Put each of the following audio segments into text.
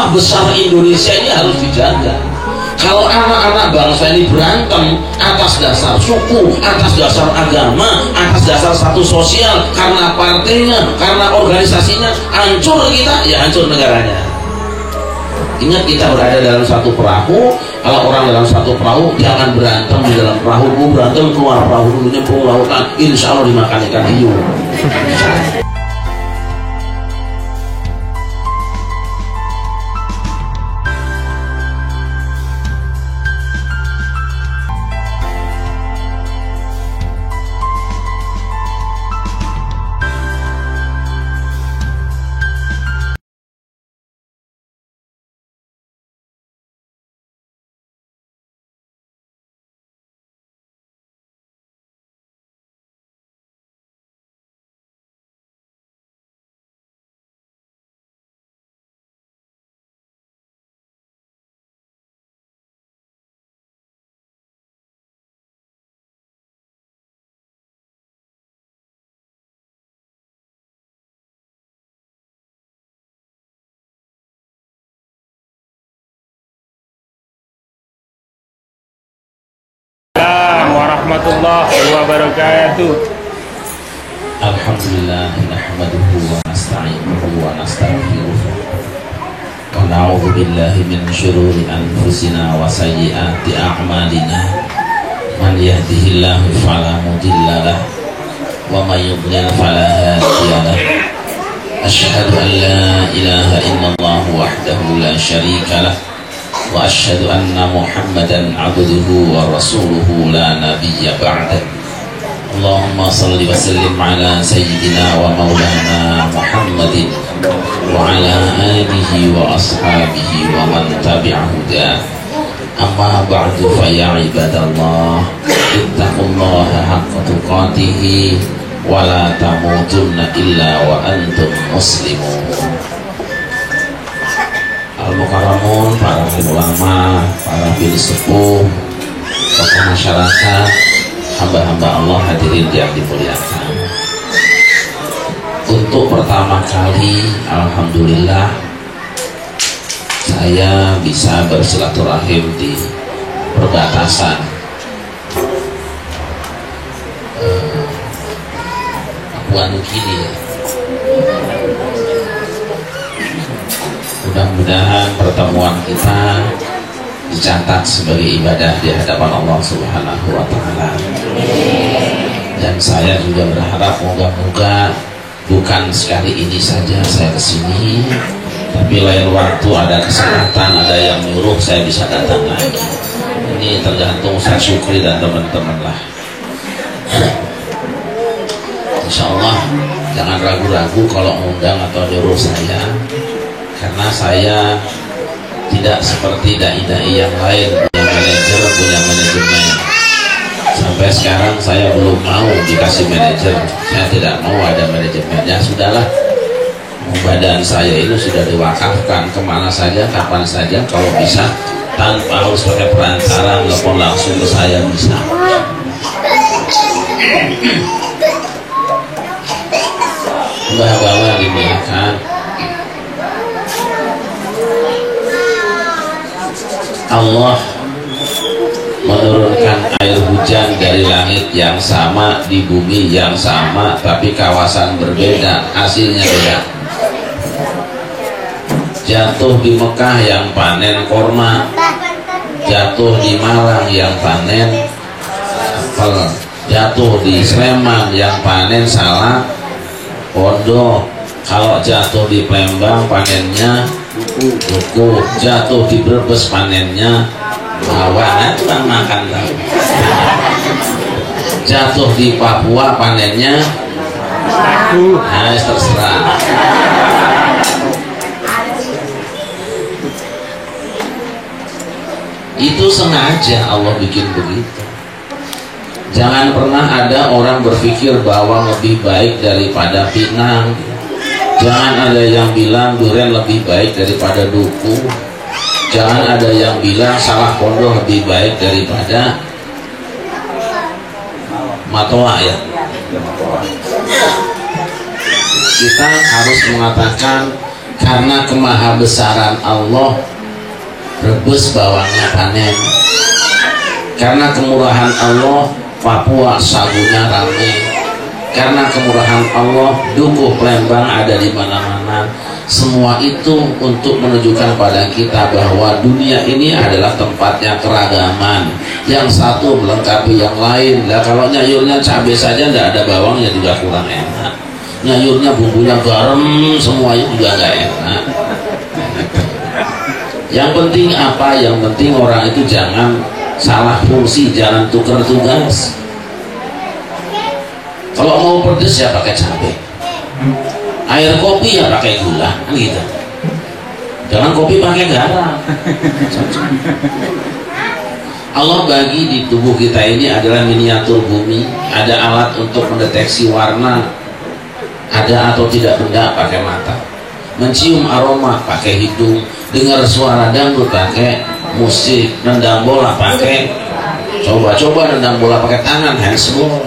sawah besar Indonesia ini harus dijaga. Kalau anak-anak bangsa ini berantem atas dasar suku, atas dasar agama, atas dasar status sosial, karena partainya, karena organisasinya, hancur kita, ya hancur negaranya. Ingat, kita berada dalam satu perahu. Kalau orang dalam satu perahu, jangan berantem di dalam perahu. Berantem keluar perahu dulu, nyemplung lautan, insya Allah dimakan ikan hiu. Warahmatullahi wabarakatuh. Alhamdulillah, nahmaduhu wa nasta'inuhu wa nastaghfiruh wa na'udzu billahi min syururi anfusina wa sayyiati a'malina. Man yahdihillahu fala mudilla lahu wa man yudlil fala hadiya lahu. Asyhadu an la ilaha illallah wahdahu la syarika lahu wa asyhadu anna Muhammadan abduhu wa rasuluhu la nabiyya ba'da. Allahumma salli wa sallim ala sayyidina wa maulana Muhammadin wa ala alihi wa ashabihi wa man tabi'ahu da. Amma ba'du, fa ya ibadallah, ittaqullaha haqqa tuqatih wa la tamutunna illa wa antum muslimun. Al-Mukarramun, para ulama, para filsuf, tokoh masyarakat, hamba-hamba Allah hadirin yang dimuliakan. Untuk pertama kali, alhamdulillah, saya bisa bersilaturahim di perbatasan Papua Nugini ya. Mudah-mudahan pertemuan kita dicatat sebagai ibadah di hadapan Allah Subhanahu wa Ta'ala. Dan saya juga berharap moga-moga bukan sekali ini saja saya kesini, tapi lain waktu ada kesempatan, ada yang nyuruh, saya bisa datang lagi. Ini tergantung Ustaz Syukri dan teman-teman lah. Insya Allah jangan ragu-ragu kalau ngundang atau nyuruh saya, karena saya tidak seperti dai-dai yang lain punya manajer, punya manajemen. Sampai sekarang saya belum mau dikasih manajer. Saya tidak mau ada manajemennya. Sudahlah, badan saya ini sudah diwakafkan kemana saja, kapan saja, kalau bisa tanpa harus pakai perantara, telepon langsung ke saya bisa. Mbah-mbah dimuliakan, Allah menurunkan air hujan dari langit yang sama, di bumi yang sama, tapi kawasan berbeda, hasilnya beda. Jatuh di Mekah yang panen korma, jatuh di Malang yang panen apel, jatuh di Sleman yang panen salak pondok. Kalau jatuh di Palembang panennya duku, jatuh di Brebes panennya bawang, tukang makan tahu. Jatuh di Papua panennya tahu. Nah, terserah. Itu sengaja Allah bikin begitu. Jangan pernah ada orang berpikir bawang lebih baik daripada pinang. Jangan ada yang bilang durian lebih baik daripada duku. Jangan ada yang bilang salak pondok lebih baik daripada matoa ya. Kita harus mengatakan Karena kemahabesaran Allah, rebus bawangnya panen. Karena kemurahan Allah, Papua sagunya rame. Karena kemurahan Allah, dukuh Palembang ada di mana-mana. Semua itu untuk menunjukkan pada kita bahwa dunia ini adalah tempatnya keragaman. Yang satu melengkapi yang lain. Nah, kalau nyayurnya cabai saja tidak ada bawangnya juga kurang enak. Nyayurnya bumbunya garam semuanya juga nggak enak. Yang penting apa? Yang penting orang itu jangan salah fungsi, jangan tukar tugas. Kalau mau pedes ya pakai cabai, air kopi ya pakai gula, kan gitu. Jangan kopi pakai garam. Allah bagi di tubuh kita ini adalah miniatur bumi, ada alat untuk mendeteksi warna, ada atau tidak benda pakai mata, mencium aroma pakai hidung, dengar suara dangdut pakai musik, nendang bola pakai, coba nendang bola pakai tangan, handsball.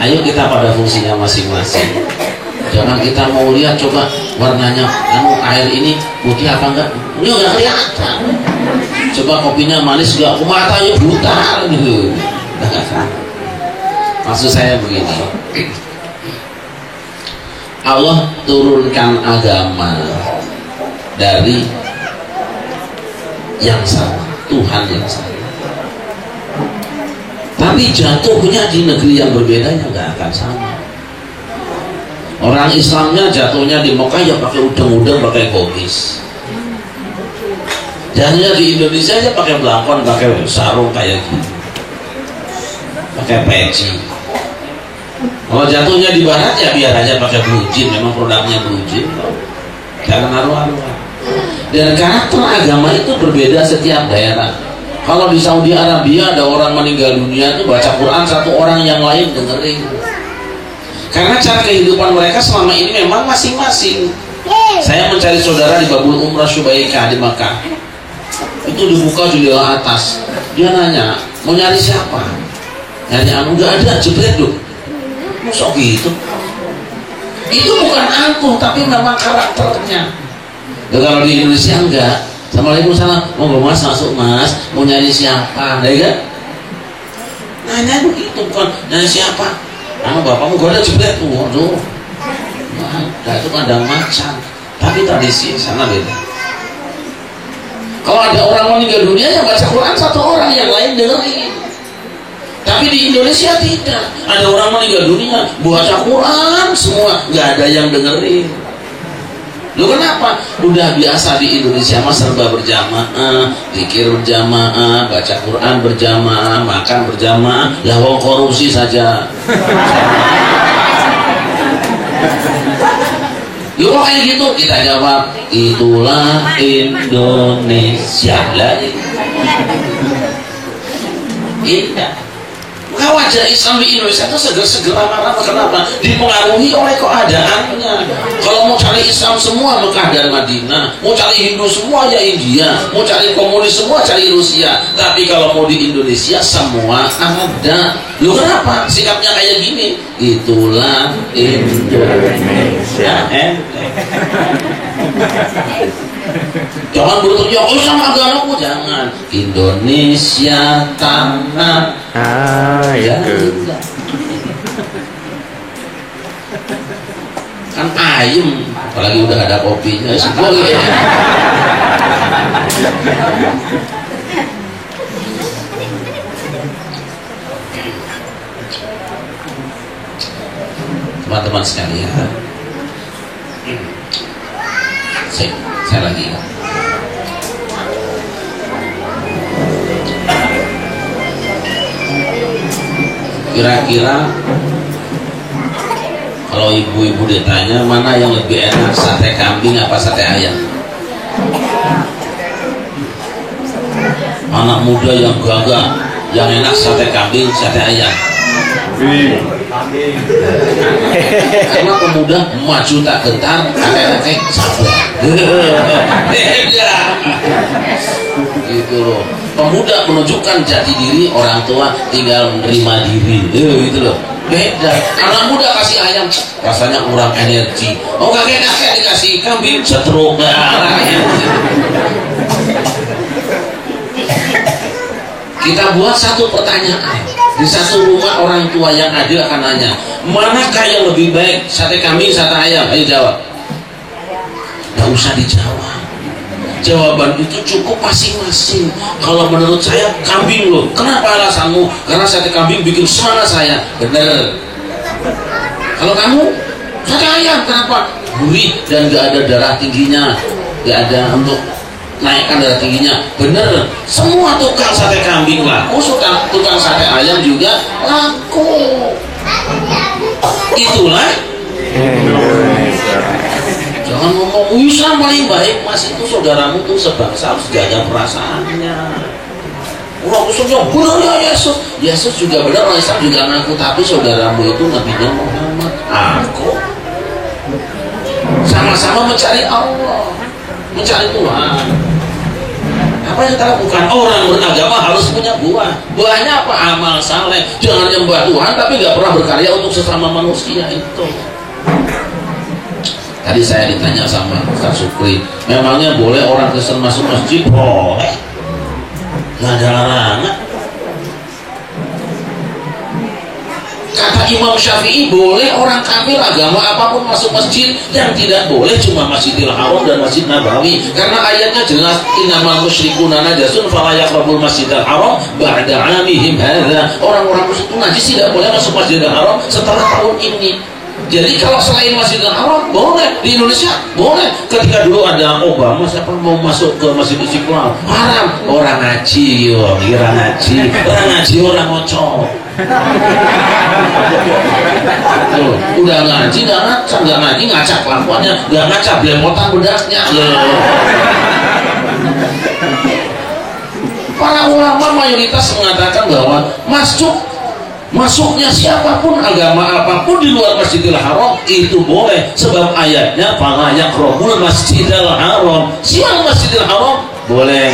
Ayo kita pada fungsinya masing-masing. Jangan kita mau lihat coba warnanya, air ini putih apa enggak? Ini enggak kelihatan. Coba kopinya manis enggak? Matanya buta gitu. Maksud saya begini. Allah turunkan agama dari yang sama, Tuhan yang sama. Tapi jatuhnya di negeri yang berbeda ya nggak akan sama. Orang Islamnya jatuhnya di Mekah ya pakai udeng-udeng, pakai gamis. Jatuhnya di Indonesia aja pakai belangkon, pakai sarung kayak gitu, pakai peci. Kalau jatuhnya di Barat ya biar aja pakai blue jean, memang produknya blue jean. Jangan aruh-aruh. Dan karakter agama itu berbeda setiap daerah. Kalau di Saudi Arabia ada orang meninggal dunia itu baca Quran satu orang, yang lain dengerin. Karena cara kehidupan mereka selama ini memang masing-masing. Saya mencari saudara di Babul Umrah Syubaika di Makkah. Itu dibuka jendela atas. Dia nanya, mau nyari siapa? Nyari anu, nggak ada, jebret dong. Masuk gitu. Itu bukan angkuh, tapi memang karakternya. Ya, kalau di Indonesia enggak. Assalamualaikum, salam. Monggo mas, masuk mas. Mau nyari siapa? Ya kan? Nanya begitu, bukan nyari siapa. Bapakmu gak ada jebret tuh. Waduh. Nah, itu kandang macan. Tapi tradisi sana beda. Kalau ada orang meninggal dunia yang baca Quran satu orang, yang lain dengerin. Tapi di Indonesia tidak. Ada orang meninggal dunia baca Quran semua, nggak ada yang dengerin. Lu kenapa? Udah biasa di Indonesia mas serba berjamaah, zikir berjamaah, baca Quran berjamaah, makan berjamaah, lah wong korupsi saja. Lu kok kayak gitu? Kita jawab, itulah Indonesia lah. Iya. Maka wajah Islam di Indonesia itu seger-seger lama-lama. Kenapa? Dipengaruhi oleh keadaannya. Kalau mau cari Islam semua Mekah dan Madinah, mau cari Hindu semua ya India, mau cari komunis semua cari Rusia. Tapi kalau mau di Indonesia semua ada. Lu kenapa sikapnya kayak gini? Itulah Indonesia. Jangan berteriak, oh sama agamaku, jangan. Indonesia tanah air. Kan ayam, apalagi udah ada kopinya, semua gitu. Teman-teman sekalian, saya lagi kira-kira kalau ibu-ibu ditanya mana yang lebih enak, sate kambing apa sate ayam? Anak muda yang gagah, yang enak sate kambing, sate ayam. Karena pemuda maju tak gentar, kakek-kakek sabar. Gitu loh. Pemuda menunjukkan jati diri, orang tua tinggal menerima diri. Gitu loh. beda. Anak muda kasih ayam rasanya kurang energi. Oh kakek-kakek dikasih kambing stroke. Kita buat satu pertanyaan di satu rumah, orang tua yang adil akan nanya, manakah yang lebih baik, sate kambing, sate ayam? Ayo jawab. Gak usah dijawab, jawaban itu cukup masing-masing. Kalau menurut saya kambing loh. Kenapa alasanmu? Karena sate kambing bikin semangat saya. Bener. Kalau kamu sate ayam, kenapa? Gurih dan gak ada darah tingginya, gak ada untuk naikkan darah tingginya. Bener. Semua tukang sate kambing laku, tukang sate ayam juga laku. Itulah. Jangan ngomong Islam paling baik. Mas, itu saudaramu tuh sebangsa, harus jaga perasaannya. Orang Islamnya benar ya Yesus. Yesus juga benar, orang Islam juga ngaku. Tapi saudaramu itu Nabinya Muhammad. Aku sama-sama mencari Allah, mencari Tuhan. Apa yang kita lakukan? Orang beragama harus punya buah. Buahnya apa? Amal saleh. Jangan nyembah Tuhan tapi gak pernah berkarya untuk sesama manusia. Itu tadi saya ditanya sama Ustaz Sukri, memangnya boleh orang Kristen masuk masjid? Boleh, gak ada larangan. Kata Imam Syafi'i, boleh orang kafir agama apapun masuk masjid. Yang tidak boleh cuma Masjidil Haram dan Masjid Nabawi, karena ayatnya jelas, innamal musyrikuna najasun fala yaqrabul Masjidil Haram ba'da 'amihim hadza. Orang-orang musyrik itu najis, tidak boleh masuk Masjidil Haram setelah tahun ini. Jadi kalau selain Masjidil Haram boleh, di Indonesia boleh. Ketika dulu ada Obama, siapa mau masuk ke Masjid Istiqlal? Haram. Orang ngaji, orang ngaji, orang ngocok. Tuh, udah ngaji nggak ngaji ngacak kelakuannya, nggak ngacak belemotan bedaknya. Para ulama mayoritas mengatakan bahwa masuknya siapapun, agama apapun di luar Masjidil Haram itu boleh, sebab ayatnya fala yaqrabul Masjidil Haram. Siang Masjidil Haram boleh.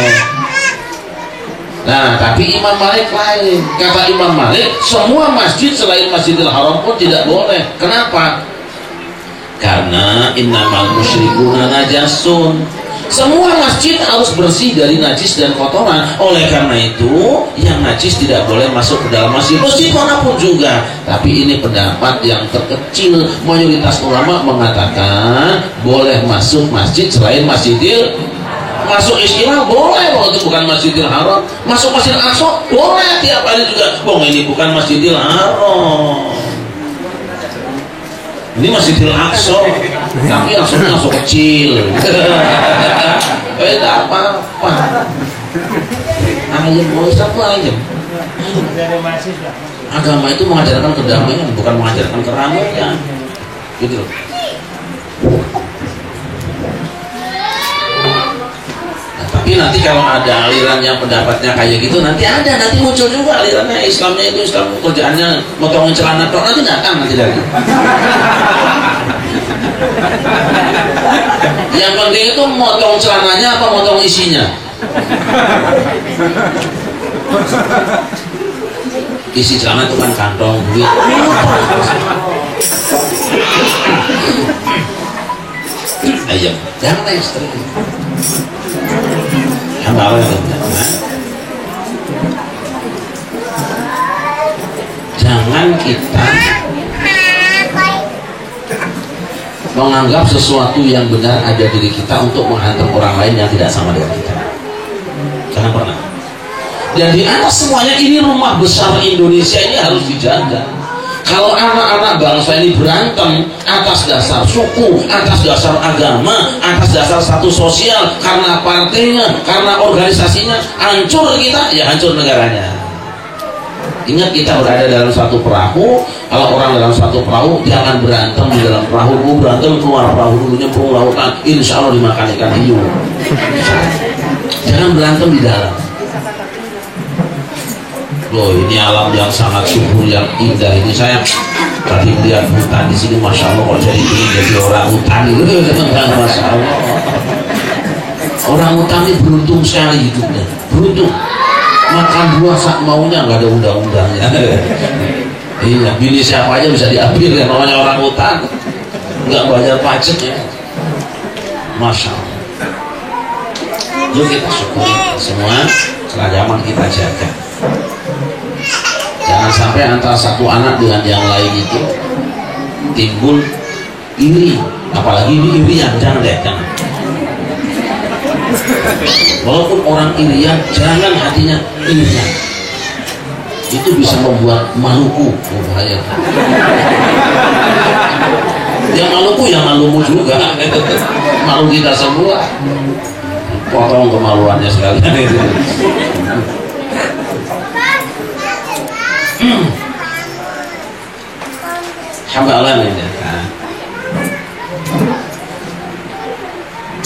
Nah, tapi Imam Malik lain. Kata Imam Malik, semua masjid selain Masjidil Haram pun tidak boleh. Kenapa? Karena innamal musyrikuna najasun. Semua masjid harus bersih dari najis dan kotoran. Oleh karena itu, yang najis tidak boleh masuk ke dalam masjid manapun juga. Tapi ini pendapat yang terkecil. Mayoritas ulama mengatakan boleh masuk masjid selain Masjidil. Masuk Istiqlal boleh, kalau itu bukan Masjidil Haram. Masuk Masjid Al-Aqsa boleh, tiap hari juga. Ini bukan Masjidil Haram, ini Masjidil Aqsa, tapi langsung kecil. Tidak apa-apa. Ayam, mau satu ayam. Agama itu mengajarkan kedamaian, bukan mengajarkan keramaian. Gitu. Tapi nanti kalau ada aliran yang pendapatnya kayak gitu, nanti muncul juga alirannya. Islamnya itu Islam kerjaannya motongin celana tok, nanti datang nanti lagi. Yang penting itu motong celananya apa motong isinya. Isi celana itu kan kantong duit. Ayam, jangan ekstrim. Jangan kita menganggap sesuatu yang benar ada diri kita untuk menghantam orang lain yang tidak sama dengan kita. Jangan pernah. Dan di atas semuanya ini rumah besar Indonesia ini harus dijaga. Kalau anak-anak bangsa ini berantem atas dasar suku, atas dasar agama, atas dasar status sosial, karena partainya, karena organisasinya, hancur kita, ya hancur negaranya. Ingat, kita berada dalam satu perahu. Kalau orang dalam satu perahu, jangan berantem di dalam perahu. Berantem keluar perahu dulu, nyemplung lautan, insya Allah dimakan ikan hiu. Jangan berantem di dalam. Loh, ini alam yang sangat subur, yang indah ini. Saya tadi melihat hutan di sini, masya Allah, kok jadi orang hutan itu, masya Allah. Orang hutan ini beruntung sekali hidupnya, beruntung. Makan buah sak maunya, nggak ada undang-undangnya. Iya, bini siapa aja bisa diambil ya, namanya orang hutan, nggak bayar pajak ya. Masya Allah. Yuk kita syukuri semua keragaman kita jaga. Jangan sampai antara satu anak dengan yang lain itu timbul iri, apalagi ini irian, jangan deh, jangan. Walaupun orang irian, jangan hatinya irian. Itu bisa membuat Maluku bahaya. Yang Maluku ya malumu juga, malu kita semua. Potong kemaluannya sekalian. Hamba Allah ini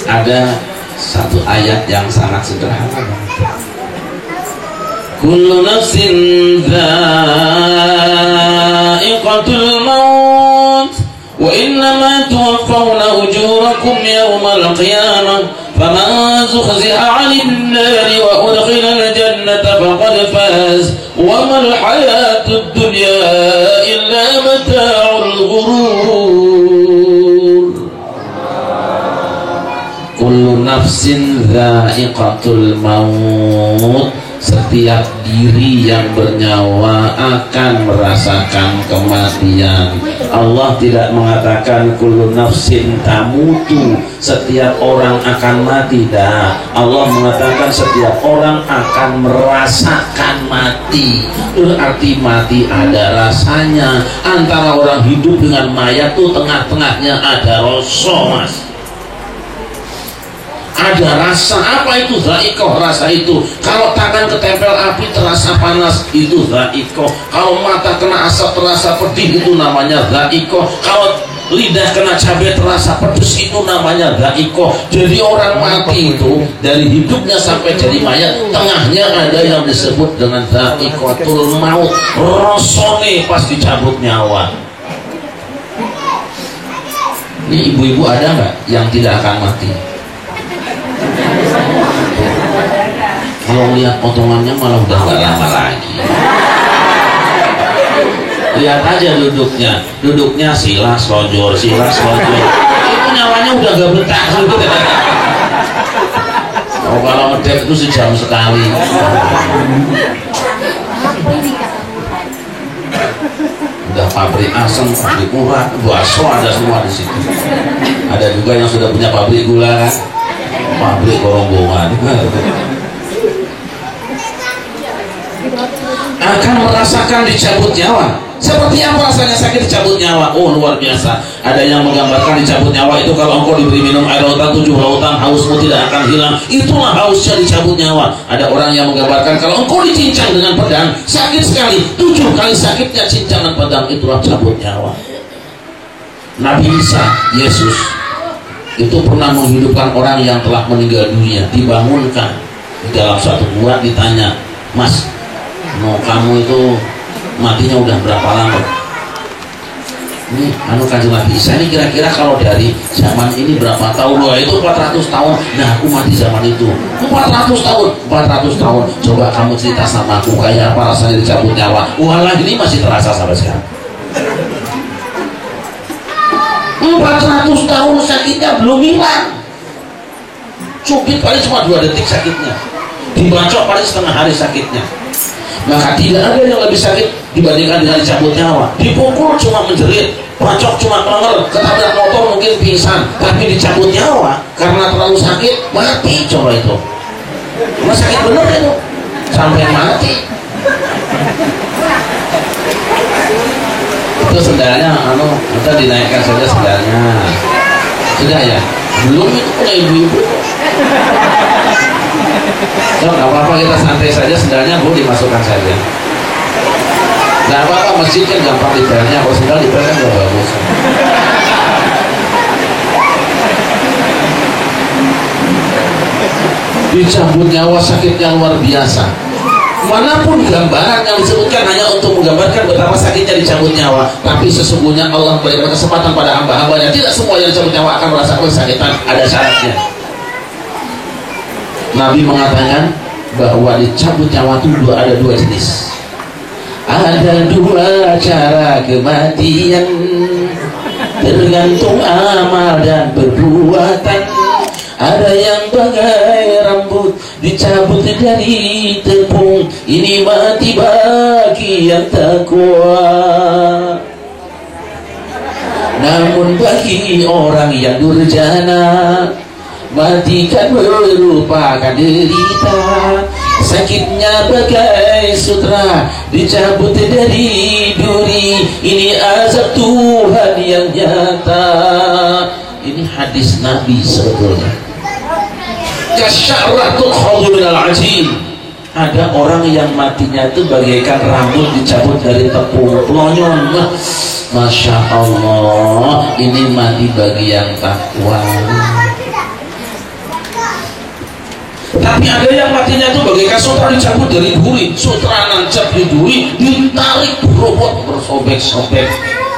ada satu ayat yang sangat sederhana. Kullu nafsin dha'iqatul maut wa innama tuwaffawna ujurakum yawmal qiyamah faman zuhziha 'anil nari wa udkhilal jannata faqad faz wa mal hayatud dunya illa mata'ul ghurur. Kullu nafsin dha'iqatul maut, setiap diri yang bernyawa akan merasakan kematian. Allah tidak mengatakan kullu nafsin tamutu, setiap orang akan mati. Dah, Allah mengatakan setiap orang akan merasakan mati. Berarti mati ada rasanya. Antara orang hidup dengan mayat tuh tengah-tengahnya ada rasa, Mas. Ada rasa. Apa itu dha'iqah? Rasa itu kalau tangan ketempel api terasa panas, itu dha'iqah. Kalau mata kena asap terasa pedih, itu namanya dha'iqah. Kalau lidah kena cabai terasa pedes, itu namanya dha'iqah. Jadi orang mati itu dari hidupnya sampai jadi mayat, tengahnya ada yang disebut dengan dha'iqatul maut. Rasane pas dicabut nyawa. Ini ibu-ibu ada nggak yang tidak akan mati? Kalau lihat potongannya malah udah gak lama lagi. Lihat aja duduknya silas lojor. Itu nyawanya udah gak betah gitu. Kalau ngedek itu sejam sekali. Udah pabrik asam, pabrik murah, bakso ada semua di situ. Ada juga yang sudah punya pabrik gula kan, pabrik rombongan. Akan merasakan dicabut nyawa. Seperti apa rasanya sakit dicabut nyawa? Oh, luar biasa. Ada yang menggambarkan dicabut nyawa itu kalau engkau diberi minum air lautan 7 lautan, hausmu tidak akan hilang. Itulah hausnya dicabut nyawa. Ada orang yang menggambarkan kalau engkau dicincang dengan pedang, sakit sekali, 7 kali sakitnya cincangan pedang, itulah cabut nyawa. Nabi Isa, Yesus, itu pernah menghidupkan orang yang telah meninggal dunia, dibangunkan di dalam suatu gua. Ditanya, Mas, kamu itu matinya udah berapa lama? Ini Kanjeng Nabi Isa ini kira-kira kalau dari zaman ini berapa tahun? Wah, itu 400 tahun. Nah, aku mati zaman itu 400 tahun. 400 tahun. Coba kamu cerita sama aku kayak apa rasanya dicabut nyawa. Walah, ini masih terasa sampai sekarang. 400 tahun sakitnya belum hilang. Cubit paling cuma 2 detik sakitnya, dibacok paling setengah hari sakitnya. Maka tidak ada yang lebih sakit dibandingkan dengan dicabut nyawa. Dipukul cuma menjerit, bacok cuma kenger, ketabrak motor mungkin pingsan, tapi dicabut nyawa karena terlalu sakit mati. Coba itu, cuma sakit bener itu sampai mati. Itu sendalnya, kita dinaikkan saja sendalnya. Sudah ya? Belum, itu punya ibu-ibu. So, gak apa-apa, kita santai saja, sendalnya boleh dimasukkan saja. Gak apa-apa, masjid kan gampang dibelnya. Kalau sendal dibel kan gak bagus. Dicabut nyawa sakitnya luar biasa. Manapun gambaran yang disebutkan hanya untuk menggambarkan betapa sakitnya dicabut nyawa. Tapi sesungguhnya Allah memberikan kesempatan pada hamba-hambanya. Tidak semua yang dicabut nyawa akan merasakan kesakitan. Ada syaratnya. Nabi mengatakan bahwa dicabut nyawa itu ada 2 jenis. Ada dua cara kematian, tergantung amal dan perbuatan. Ada yang bagai rambut dicabut dari tepung, ini mati bagi yang takwa. Namun bagi orang yang durjana, mati kan merupakan derita. Sakitnya bagai sutra dicabut dari duri, ini azab Tuhan yang nyata. Ini hadis Nabi sebetulnya. Kasyaratul khawdu minal ajin. Ada orang yang matinya itu bagaikan rambut dicabut dari tepung, pelonyon. Masya Allah, ini mati bagi yang takwa. Tapi ada yang matinya itu bagaikan sutra dicabut dari duri, sutra nancap di duri, ditarik berobot bersobek-sobek.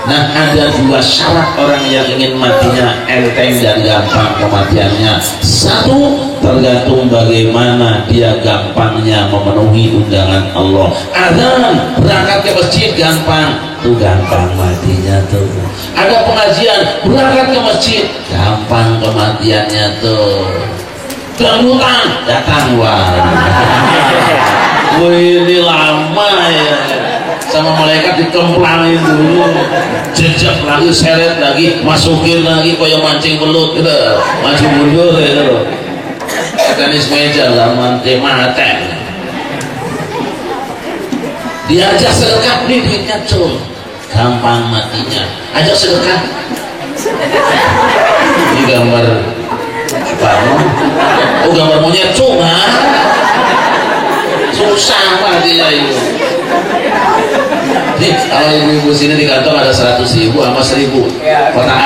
Nah, ada dua syarat orang yang ingin matinya enteng dan gampang kematiannya. Satu, tergantung bagaimana dia gampangnya memenuhi undangan Allah. Azan, berangkat ke masjid gampang, tuh gampang matinya tuh. Ada pengajian, berangkat ke masjid, gampang kematiannya tuh. Dangdutan, datang wah. Wih, ini lama ya. Sama malaikat dikemplangin dulu, jejak lagi, seret lagi, masukin lagi, kayak mancing belut gitu, maju mundur gitu. Tenis meja zaman tematen. Diajak sedekah, nih duitnya cul, gampang matinya. Ajak sedekah. Ini gambar Soekarno, oh gambar monyet cuma susah matinya itu. Nih, kalau ibu-ibu sini di kantong ada 100.000 sama 1.000 kotak